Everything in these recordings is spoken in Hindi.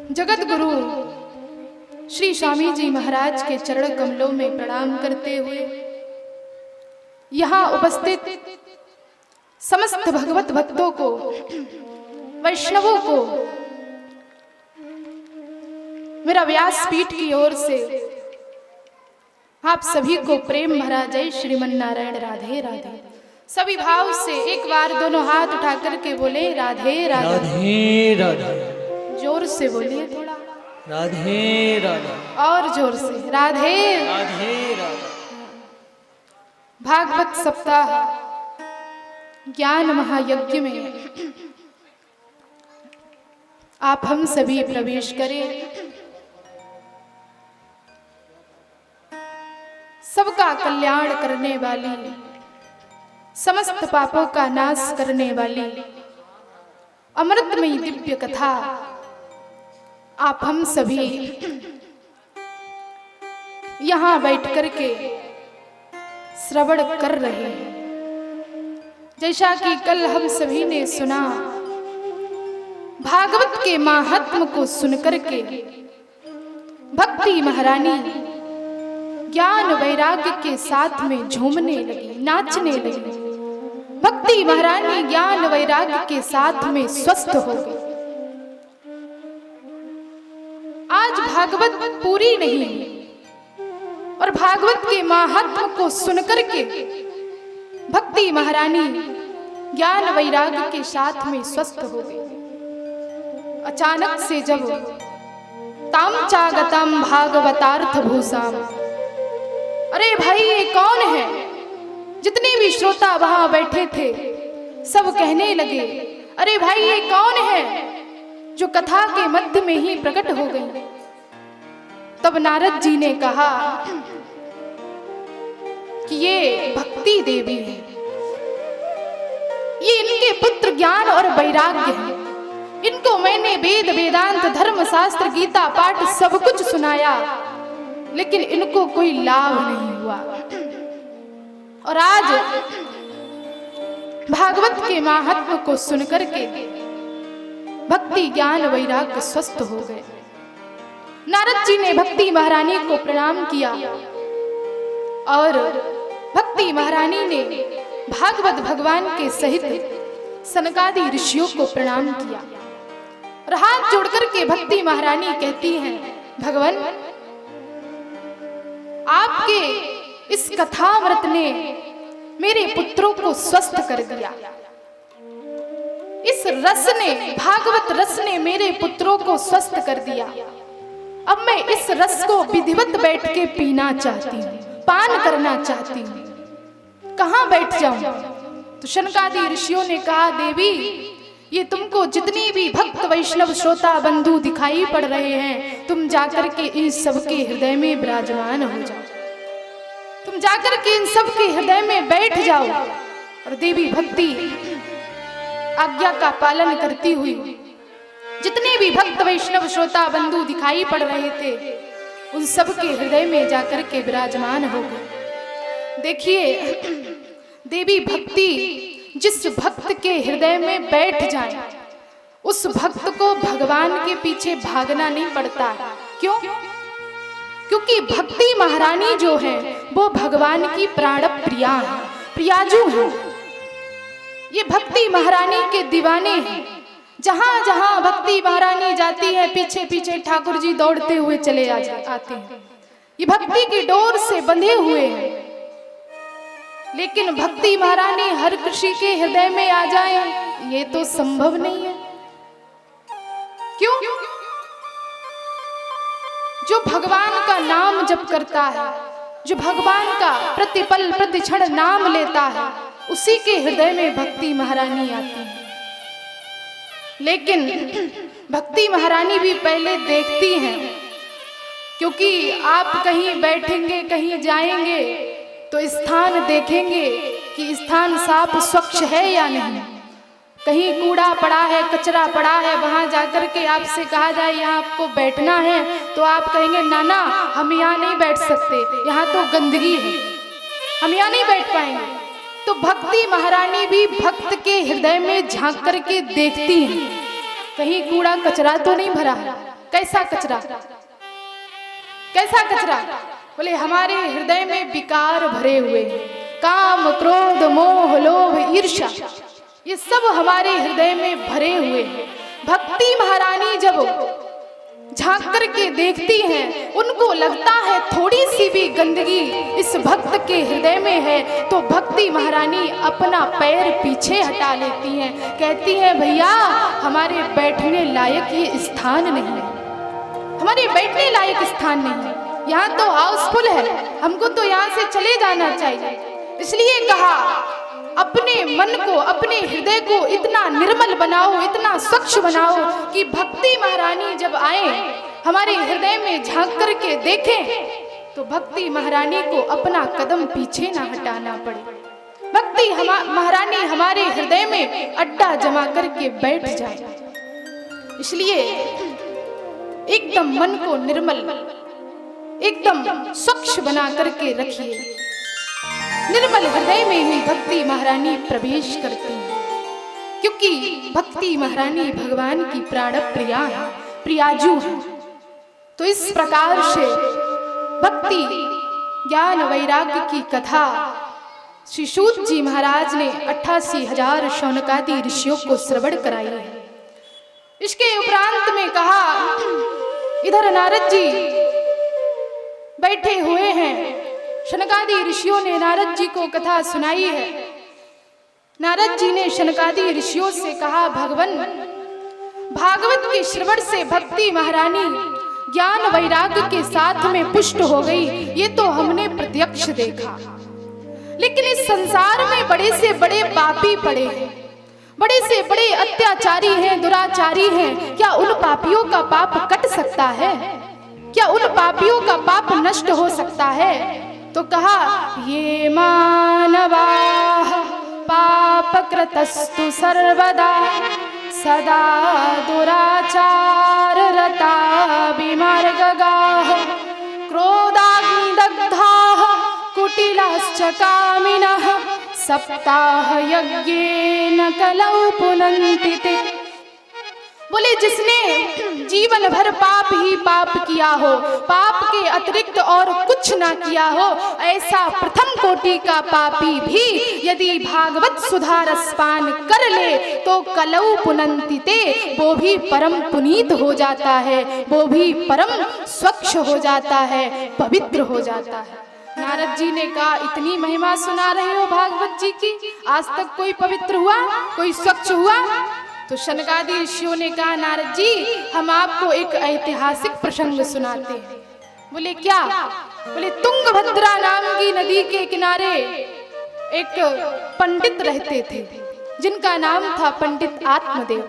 जगत गुरु श्री स्वामी जी महाराज के चरण कमलों में प्रणाम करते हुए यहाँ उपस्थित समस्त भगवत भक्तों को, वैष्णवों को मेरा व्यासपीठ की ओर से आप सभी को प्रेम भरा जय श्रीमन नारायण। राधे राधे। सभी भाव से एक बार दोनों हाथ उठा करके बोले राधे राधे। राधे राधे। जोर से बोलिए थोड़ा। राधे राधे। और जोर से राधे राधे राधे। भागवत सप्ताह ज्ञान महायज्ञ में आप हम सभी प्रवेश करें। सबका कल्याण करने वाली, समस्त पापों का नाश करने वाली अमृतमयी दिव्य कथा आप हम सभी यहाँ बैठ करके श्रवण कर रहे हैं। जैसा कि कल हम सभी ने सुना, भागवत के महात्म को सुनकर के भक्ति महारानी ज्ञान वैराग्य के साथ में झूमने लगी, नाचने लगी। भक्ति महारानी ज्ञान वैराग्य के साथ में स्वस्थ हो गई। आज भागवत पूरी नहीं है और भागवत के महात्म को सुनकर के भक्ति महारानी ज्ञान वैराग्य के साथ में स्वस्थ हो गई। अचानक से जब ताम चागतम भागवतार्थ भूषाम, अरे भाई ये कौन है? जितने भी श्रोता वहां बैठे थे सब कहने लगे, अरे भाई ये कौन है जो कथा के मध्य में ही प्रकट हो गई। तब नारद जी ने कहा कि ये भक्ति देवी है, ये इनके पुत्र ज्ञान और वैराग्य है। इनको मैंने वेद वेदांत धर्म शास्त्र गीता पाठ सब कुछ सुनाया, लेकिन इनको कोई लाभ नहीं हुआ। और आज भागवत के महात्म को सुनकर के भक्ति ज्ञान वैराग्य स्वस्थ हो गए। नारद जी ने भक्ति महारानी को प्रणाम किया और भक्ति महारानी ने भागवत भगवान के सहित सनकादि ऋषियों को प्रणाम किया और हाथ जोड़कर के भक्ति महारानी कहती हैं, भगवान आपके इस कथामृत ने मेरे पुत्रों को स्वस्थ कर दिया। इस रस ने, भागवत रस ने मेरे पुत्रों को स्वस्थ कर दिया। अब मैं इस रस को विधिवत बैठ के पीना चाहती हूँ, पान करना चाहती हूँ। कहाँ बैठ जाऊं? तो शनकादि ऋषियों ने कहा, देवी ये तुमको जितनी भी भक्त वैष्णव श्रोता बंधु दिखाई पड़ रहे हैं, तुम जाकर के इन सबके हृदय में विराजमान हो जाओ। तुम जाकर के इन सबके हृदय में बैठ जाओ। और देवी भक्ति आज्ञा का पालन करती हुई जितने भी भक्त वैष्णव श्रोता बंधु दिखाई पड़ रहे थे, उन सबके हृदय में जाकर के विराजमान हो गए। देखिए, देवी भक्ति जिस भक्त के हृदय में बैठ जाए, उस भक्त को भगवान के पीछे भागना नहीं पड़ता। क्यों? क्योंकि भक्ति महारानी जो है वो भगवान की प्राण प्रिया है, प्रियाजू है। ये भक्ति महारानी के दीवाने हैं। जहां जहां भक्ति महारानी जाती है, पीछे पीछे ठाकुर जी दौड़ते हुए चले आते हैं। ये भक्ति की डोर से बंधे हुए हैं। लेकिन भक्ति महारानी हर किसी के हृदय में आ जाए, ये तो संभव नहीं है। क्यों? जो भगवान का नाम जप करता है, जो भगवान का प्रतिपल प्रतिक्षण नाम लेता है, उसी के हृदय में भक्ति महारानी आती है। लेकिन भक्ति महारानी भी पहले देखती हैं, क्योंकि आप कहीं बैठेंगे, कहीं जाएंगे तो स्थान देखेंगे कि स्थान साफ स्वच्छ है या नहीं। कहीं कूड़ा पड़ा है, कचरा पड़ा है, वहां जाकर के आपसे कहा जाए यहाँ आपको बैठना है, तो आप कहेंगे ना ना हम यहाँ नहीं बैठ सकते, यहाँ तो गंदगी है, हम यहाँ नहीं बैठ पाएंगे। तो भक्ति महारानी भी भक्त के हृदय में झांक करके देखती हैं, कहीं कूड़ा कचरा तो नहीं भरा है, कैसा कचरा? कैसा कचरा? बोले हमारे हृदय में विकार भरे हुए हैं, काम, क्रोध, मोह, लोभ, ईर्ष्या, ये सब हमारे हृदय में भरे हुए हैं। भक्ति महारानी जब झांक करके देखती हैं, उनको लगता है थोड़ी सी भी गंदगी इस भक्त के हृदय में है, तो भक्ति महारानी अपना पैर पीछे हटा लेती हैं, कहती हैं भैया हमारे बैठने लायक ये स्थान नहीं है, हमारे बैठने लायक स्थान नहीं है, यहाँ तो हाउसफुल है, हमको तो यहाँ से चले जाना चाहिए। इसलिए कहा अपने मन को, अपने हृदय को इतना निर्मल बनाओ, इतना स्वच्छ बनाओ कि भक्ति महारानी जब आए हमारे हृदय में झांक करके देखें तो भक्ति महारानी को अपना कदम पीछे ना हटाना पड़े। भक्ति महारानी हमारे हृदय में अड्डा जमा करके बैठ जाए। इसलिए एकदम मन को निर्मल, एकदम स्वच्छ बना करके रखिए। निर्मल हृदय में ही भक्ति महारानी प्रवेश करती है, क्योंकि भक्ति महारानी भगवान की प्राण प्रिया है, प्रियाजू है। तो इस प्रकार से भक्ति ज्ञान वैराग्य की कथा श्री सूत जी महाराज ने 88,000 शौनकादि ऋषियों को श्रवण कराई है। इसके उपरांत में कहा, इधर नारद जी बैठे हुए हैं, शनकादि ऋषियों ने नारद जी को कथा सुनाई है। नारद जी ने शनकादि ऋषियों से कहा, भगवन भागवत के श्रवण से भक्ति महारानी ज्ञान वैराग्य के साथ में पुष्ट हो गई, ये तो हमने प्रत्यक्ष देखा। लेकिन इस संसार में बड़े से बड़े पापी पड़े हैं, बड़े से बड़े अत्याचारी हैं, दुराचारी हैं, क्या उन पापियों का पाप कट सकता है? क्या उन पापियों का पाप नष्ट हो सकता है? तो कहा, ये मानवा पापकृतस्तु सर्वदा सदा दुराचार रता विमार्गगाः क्रोधाग्निदग्धाः कुटिलाश्च कामिनः सप्ताह यज्ञेन कलौ पुनन्ति ते। बोले जिसने जीवन भर पाप ही पाप किया हो, पाप के अतिरिक्त और कुछ ना किया हो, ऐसा प्रथम कोटि का पापी भी यदि भागवत सुधा रसपान कर ले तो कलौ पुनन्ति ते, वो भी परम पुनीत हो जाता है, वो भी परम स्वच्छ हो जाता है, पवित्र हो जाता है। नारद जी ने कहा, इतनी महिमा सुना रहे हो भागवत जी की, आज तक कोई पवित्र हुआ, कोई स्वच्छ हुआ? तो शनकादि ऋषियों ने कहा, नारद जी हम आपको एक ऐतिहासिक प्रसंग सुनाते हैं। बोले क्या? बोले तुंगभद्रा नाम की नदी के किनारे एक पंडित रहते थे, जिनका नाम था पंडित आत्मदेव।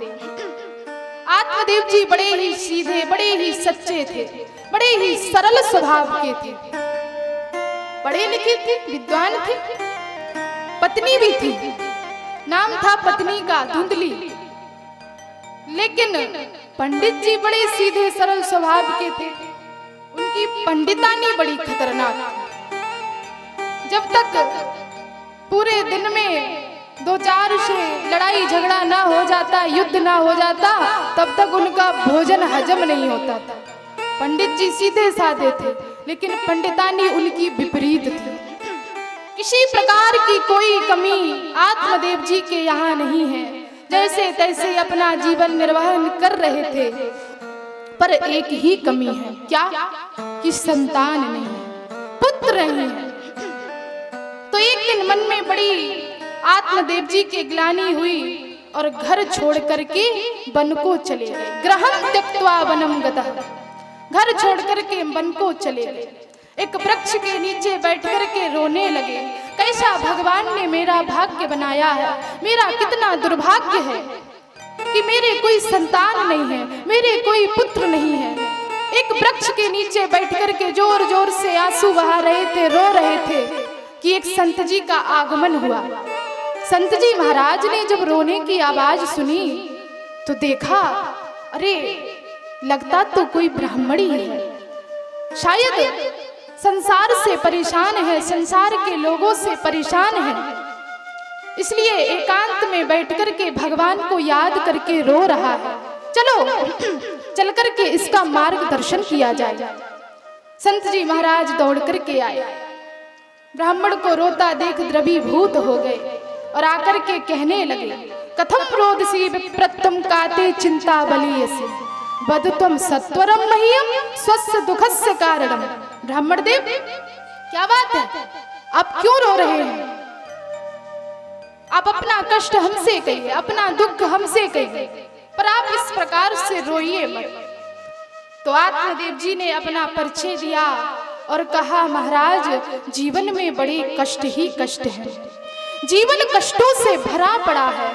आत्मदेव जी बड़े ही सीधे, बड़े ही सच्चे थे, बड़े ही सरल स्वभाव के थे, पढ़े लिखे थे, विद्वान थे, पत्नी भी थी, नाम था पत्नी का धुंधली। लेकिन पंडित जी बड़े सीधे सरल स्वभाव के थे, उनकी पंडितानी बड़ी खतरनाक थी। जब तक पूरे दिन में 2-4 से लड़ाई झगड़ा ना हो जाता, युद्ध ना हो जाता, तब तक उनका भोजन हजम नहीं होता था। पंडित जी सीधे साधे थे, लेकिन पंडितानी उनकी विपरीत थी। किसी प्रकार की कोई कमी आत्मदेव जी के यहाँ नहीं है, जैसे तैसे अपना जीवन निर्वहन कर रहे थे। पर एक ही कमी है, क्या? कि संतान नहीं है, पुत्र नहीं है। तो एक दिन मन में बड़ी आत्मदेव जी की ग्लानि हुई और घर छोड़ करके वन को चले गए। गृहं त्यक्त्वा वनं गतः, घर छोड़ करके वन को चले गए। एक वृक्ष के नीचे बैठ करके रोने लगे, कैसा भगवान ने मेरा भाग्य बनाया है, मेरा कितना दुर्भाग्य है कि मेरे कोई संतान नहीं है, मेरे कोई पुत्र नहीं है। एक वृक्ष के नीचे बैठ करके जोर जोर से आंसू बहा रहे थे, रो रहे थे कि एक संत जी का आगमन हुआ। संत जी महाराज ने जब रोने की आवाज सुनी तो देखा, अरे लगता तो कोई ब्राह्मणी है, शायद संसार से परेशान है, संसार के लोगों से परेशान है, इसलिए एकांत में बैठ करके भगवान को याद करके रो रहा है। चलो चल करके इसका मार्गदर्शन किया जाए। संत जी महाराज दौड़ करके आए, ब्राह्मण को रोता देख द्रवीभूत हो गए और आकर के कहने लगे, कथम रोदसी विप्रत्तम काते चिंता बलीयसी बदत्वम सत्वरम मह्यम स्वस्य दुखस्य कारणम। ब्राह्मण देव, क्या बात है, आप क्यों रो रहे हैं? आप अपना कष्ट हमसे कहिए, अपना दुख हमसे कहिए, पर आप इस प्रकार से रोइए मत। तो आत्मदेव जी ने अपना परिचय दिया और कहा, महाराज जीवन में बड़े कष्ट ही कष्ट है, जीवन कष्टों से भरा पड़ा है।